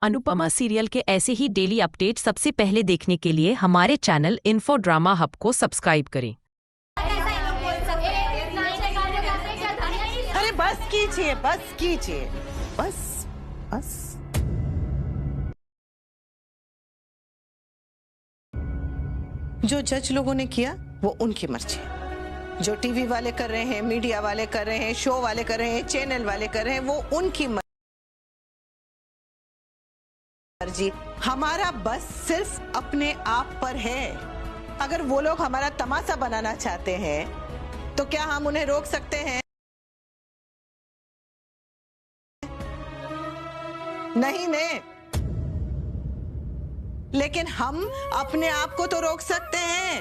Anupama serial के ऐसे ही daily update सबसे पहले देखने के लिए हमारे चैनल इन्फो ड्रामा हब को सब्सक्राइब करें। अरे बस कीजिए, बस कीजिए, बस बस। जो जज लोगों ने किया वो उनकी मर्जी है। जो टीवी वाले कर रहे हैं, मीडिया वाले कर रहे हैं, शो वाले कर रहे हैं, चैनल वाले कर रहे हैं, वो उनकी मर्जी। हमारा बस सिर्फ अपने आप पर है। अगर वो लोग हमारा तमाशा बनाना चाहते हैं तो क्या हम उन्हें रोक सकते हैं? नहीं ने, लेकिन हम अपने आप को तो रोक सकते हैं।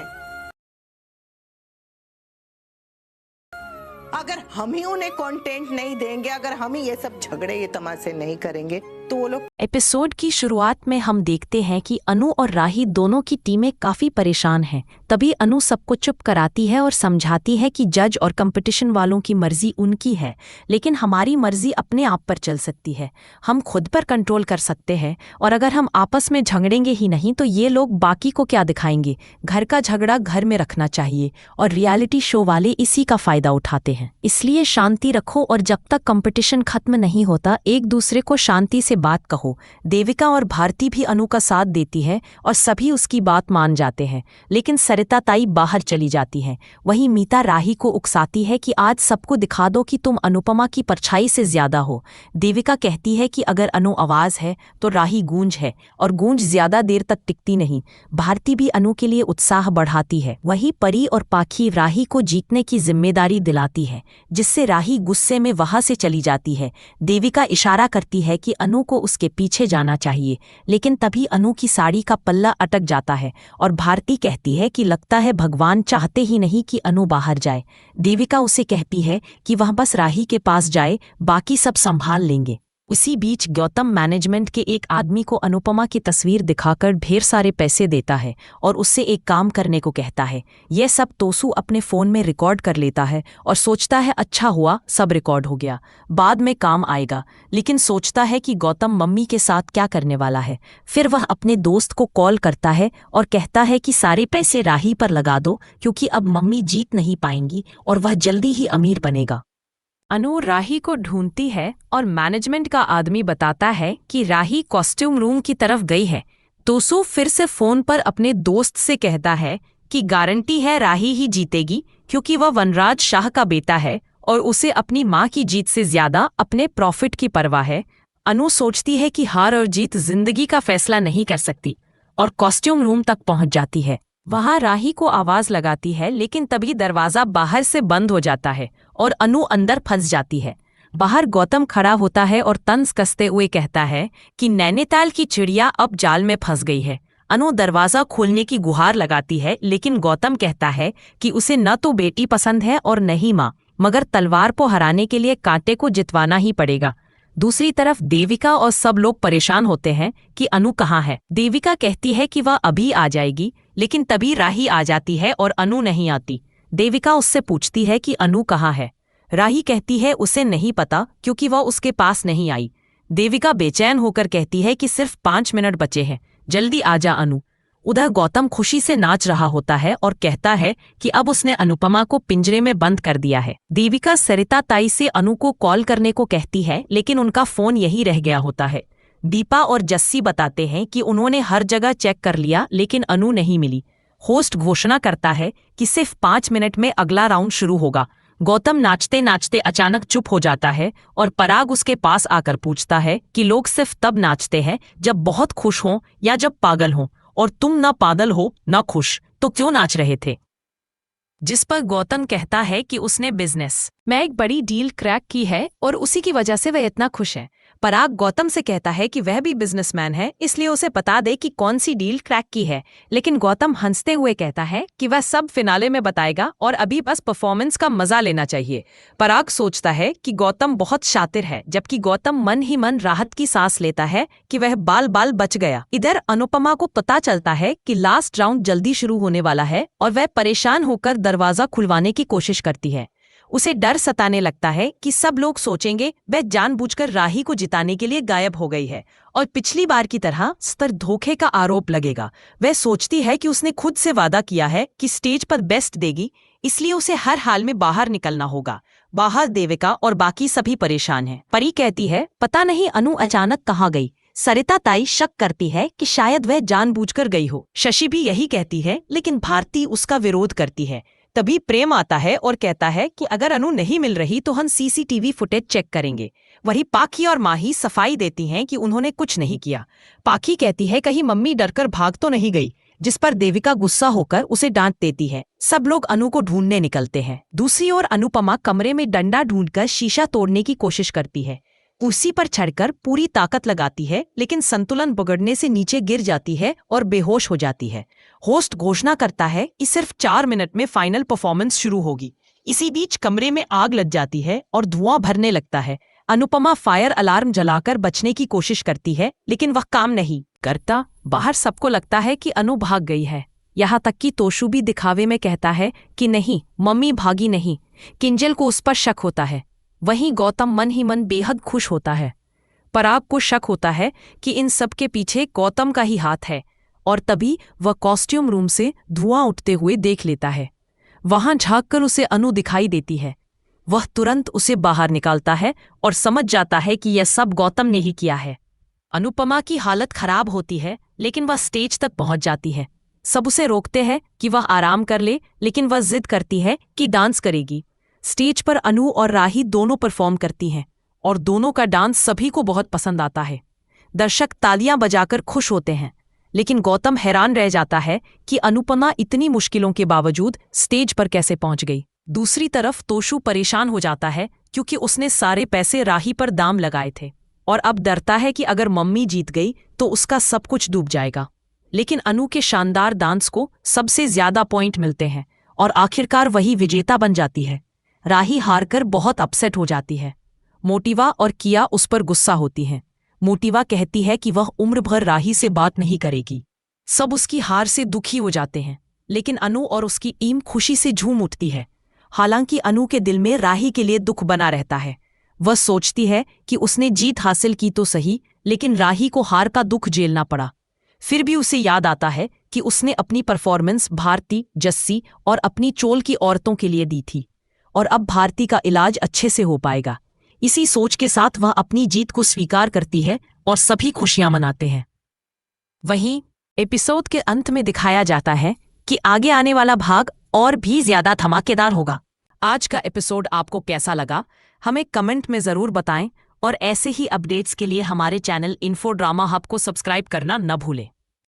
अगर हम ही उन्हें कंटेंट नहीं देंगे, अगर हम ही ये सब झगड़े, ये तमाशे नहीं करेंगे, तो वो लोग। एपिसोड की शुरुआत में हम देखते हैं कि अनु और राही दोनों की टीमें काफी परेशान हैं। तभी अनु सबको चुप कराती है और समझाती है कि जज और कंपटीशन वालों की मर्जी उनकी है, लेकिन हमारी मर्जी अपने आप पर चल सकती है। हम खुद पर कंट्रोल कर सकते हैं, और अगर हम आपस में झगड़ेंगे ही नहीं तो ये लोग बाकी को क्या दिखाएंगे। घर का झगड़ा घर में रखना चाहिए, और रियलिटी शो वाले इसी का फायदा उठाते हैं। इसलिए शांति रखो, और जब तक कंपटीशन खत्म नहीं होता एक दूसरे को शांति से बात कहो। देविका और भारती भी अनु का साथ देती है और सभी उसकी बात मान जाते हैं, लेकिन सरिता ताई बाहर चली जाती हैं। वहीं मीता राही को उकसाती है कि आज सबको दिखा दो कि तुम अनुपमा की परछाई से ज्यादा हो। देविका कहती है कि अगर अनु आवाज है तो राही गूंज है, और गूंज ज्यादा देर तक टिकती नहीं। भारती भी अनु के लिए उत्साह बढ़ाती है। वहीं परी और पाखी राही को जीतने की जिम्मेदारी दिलाती है, जिससे राही गुस्से में वहां से चली जाती है। देविका इशारा करती है कि अनु को उसके पीछे जाना चाहिए, लेकिन तभी अनु की साड़ी का पल्ला अटक जाता है और भारती कहती है कि लगता है भगवान चाहते ही नहीं कि अनु बाहर जाए। देविका उसे कहती है कि वह बस राही के पास जाए, बाकी सब संभाल लेंगे। उसी बीच गौतम मैनेजमेंट के एक आदमी को अनुपमा की तस्वीर दिखाकर ढेर सारे पैसे देता है और उससे एक काम करने को कहता है। यह सब तोसू अपने फ़ोन में रिकॉर्ड कर लेता है और सोचता है अच्छा हुआ सब रिकॉर्ड हो गया, बाद में काम आएगा। लेकिन सोचता है कि गौतम मम्मी के साथ क्या करने वाला है। फिर वह अपने दोस्त को कॉल करता है और कहता है कि सारे पैसे राही पर लगा दो, क्योंकि अब मम्मी जीत नहीं पाएंगी और वह जल्दी ही अमीर बनेगा। अनु राही को ढूंढती है और मैनेजमेंट का आदमी बताता है कि राही कॉस्ट्यूम रूम की तरफ गई है। तोसू फिर से फोन पर अपने दोस्त से कहता है कि गारंटी है राही ही जीतेगी, क्योंकि वह वनराज शाह का बेटा है और उसे अपनी माँ की जीत से ज्यादा अपने प्रॉफिट की परवाह है। अनु सोचती है कि हार और जीत जिंदगी का फैसला नहीं कर सकती, और कॉस्ट्यूम रूम तक पहुंच जाती है। वहां राही को आवाज लगाती है, लेकिन तभी दरवाजा बाहर से बंद हो जाता है और अनु अंदर फंस जाती है। बाहर गौतम खड़ा होता है और तंज कसते हुए कहता है कि नैनीताल की चिड़िया अब जाल में फंस गई है। अनु दरवाजा खोलने की गुहार लगाती है, लेकिन गौतम कहता है कि उसे न तो बेटी पसंद है और न ही माँ, मगर तलवार को हराने के लिए कांटे को जितवाना ही पड़ेगा। दूसरी तरफ देविका और सब लोग परेशान होते हैं कि अनु कहाँ है। देविका कहती है कि वह अभी आ जाएगी, लेकिन तभी राही आ जाती है और अनु नहीं आती। देविका उससे पूछती है कि अनु कहाँ है। राही कहती है उसे नहीं पता, क्योंकि वह उसके पास नहीं आई। देविका बेचैन होकर कहती है कि सिर्फ 5 मिनट बचे हैं, जल्दी आ जा अनु। उधर गौतम खुशी से नाच रहा होता है और कहता है कि अब उसने अनुपमा को पिंजरे में बंद कर दिया है। देविका सरिता ताई से अनु को कॉल करने को कहती है, लेकिन उनका फोन यही रह गया होता है। दीपा और जस्सी बताते हैं कि उन्होंने हर जगह चेक कर लिया, लेकिन अनु नहीं मिली। होस्ट घोषणा करता है कि सिर्फ 5 मिनट में अगला राउंड शुरू होगा। गौतम नाचते नाचते अचानक चुप हो जाता है और पराग उसके पास आकर पूछता है कि लोग सिर्फ तब नाचते हैं जब बहुत खुश हों या जब पागल हों, और तुम न पागल हो न खुश, तो क्यों नाच रहे थे। जिस पर गौतम कहता है कि उसने बिजनेस में एक बड़ी डील क्रैक की है और उसी की वजह से वह इतना खुश है। पराग गौतम से कहता है कि वह भी बिजनेसमैन है, इसलिए उसे बता दे कि कौन सी डील क्रैक की है। लेकिन गौतम हंसते हुए कहता है कि वह सब फिनाले में बताएगा और अभी बस परफॉर्मेंस का मजा लेना चाहिए। पराग सोचता है कि गौतम बहुत शातिर है, जबकि गौतम मन ही मन राहत की सांस लेता है कि वह बाल बाल बच गया। इधर अनुपमा को पता चलता है कि लास्ट राउंड जल्दी शुरू होने वाला है और वह परेशान होकर दरवाजा खुलवाने की कोशिश करती है। उसे डर सताने लगता है कि सब लोग सोचेंगे वह जानबूझकर राही को जिताने के लिए गायब हो गई है और पिछली बार की तरह स्तर धोखे का आरोप लगेगा। वह सोचती है कि उसने खुद से वादा किया है कि स्टेज पर बेस्ट देगी, इसलिए उसे हर हाल में बाहर निकलना होगा। बाहर देविका और बाकी सभी परेशान हैं। परी कहती है, पता नहीं अनु अचानक कहाँ गई। सरिता ताई शक करती है कि शायद वह जानबूझकर गई हो। शशि भी यही कहती है, लेकिन भारती उसका विरोध करती है। तभी प्रेम आता है और कहता है कि अगर अनु नहीं मिल रही तो हम सीसीटीवी फुटेज चेक करेंगे। वही पाखी और माही सफाई देती हैं कि उन्होंने कुछ नहीं किया। पाखी कहती है कहीं मम्मी डरकर भाग तो नहीं गई, जिस पर देविका गुस्सा होकर उसे डांट देती है। सब लोग अनु को ढूंढने निकलते हैं। दूसरी ओर अनुपमा कमरे में डंडा ढूंढकर शीशा तोड़ने की कोशिश करती है। कुर्सी पर चढ़कर पूरी ताकत लगाती है, लेकिन संतुलन बिगड़ने से नीचे गिर जाती है और बेहोश हो जाती है। होस्ट घोषणा करता है कि सिर्फ 4 मिनट में फाइनल परफॉर्मेंस शुरू होगी। इसी बीच कमरे में आग लग जाती है और धुआं भरने लगता है। अनुपमा फायर अलार्म जलाकर बचने की कोशिश करती है, लेकिन वह काम नहीं करता। बाहर सबको लगता है कि अनु भाग गई है। यहाँ तक कि तोशु भी दिखावे में कहता है कि नहीं, मम्मी भागी नहीं। किंजल को उस पर शक होता है। वहीं गौतम मन ही मन बेहद खुश होता है। पराग को शक होता है कि इन सब के पीछे गौतम का ही हाथ है, और तभी वह कॉस्ट्यूम रूम से धुआं उठते हुए देख लेता है। वहां झांककर उसे अनु दिखाई देती है। वह तुरंत उसे बाहर निकालता है और समझ जाता है कि यह सब गौतम ने ही किया है। अनुपमा की हालत खराब होती है, लेकिन वह स्टेज तक पहुंच जाती है। सब उसे रोकते हैं कि वह आराम कर ले, लेकिन वह जिद करती है कि डांस करेगी। स्टेज पर अनु और राही दोनों परफॉर्म करती हैं और दोनों का डांस सभी को बहुत पसंद आता है। दर्शक तालियां बजाकर खुश होते हैं, लेकिन गौतम हैरान रह जाता है कि अनुपमा इतनी मुश्किलों के बावजूद स्टेज पर कैसे पहुंच गई। दूसरी तरफ तोशु परेशान हो जाता है क्योंकि उसने सारे पैसे राही पर दाम लगाए थे और अब डरता है कि अगर मम्मी जीत गई तो उसका सब कुछ डूब जाएगा। लेकिन अनु के शानदार डांस को सबसे ज्यादा पॉइंट मिलते हैं और आखिरकार वही विजेता बन जाती है। राही हारकर बहुत अपसेट हो जाती है। मोटिवा और किया उस पर गुस्सा होती हैं। मोटिवा कहती है कि वह उम्र भर राही से बात नहीं करेगी। सब उसकी हार से दुखी हो जाते हैं, लेकिन अनु और उसकी टीम खुशी से झूम उठती है। हालांकि अनु के दिल में राही के लिए दुख बना रहता है। वह सोचती है कि उसने जीत हासिल की तो सही, लेकिन राही को हार का दुख झेलना पड़ा। फिर भी उसे याद आता है कि उसने अपनी परफॉर्मेंस भारती, जस्सी और अपनी चोल की औरतों के लिए दी थी, और अब भारती का इलाज अच्छे से हो पाएगा। इसी सोच के साथ वह अपनी जीत को स्वीकार करती है और सभी खुशियां मनाते हैं। वहीं एपिसोड के अंत में दिखाया जाता है कि आगे आने वाला भाग और भी ज्यादा धमाकेदार होगा। आज का एपिसोड आपको कैसा लगा, हमें कमेंट में जरूर बताएं और ऐसे ही अपडेट्स के लिए हमारे चैनल इन्फो ड्रामा हब को सब्सक्राइब करना न भूलें।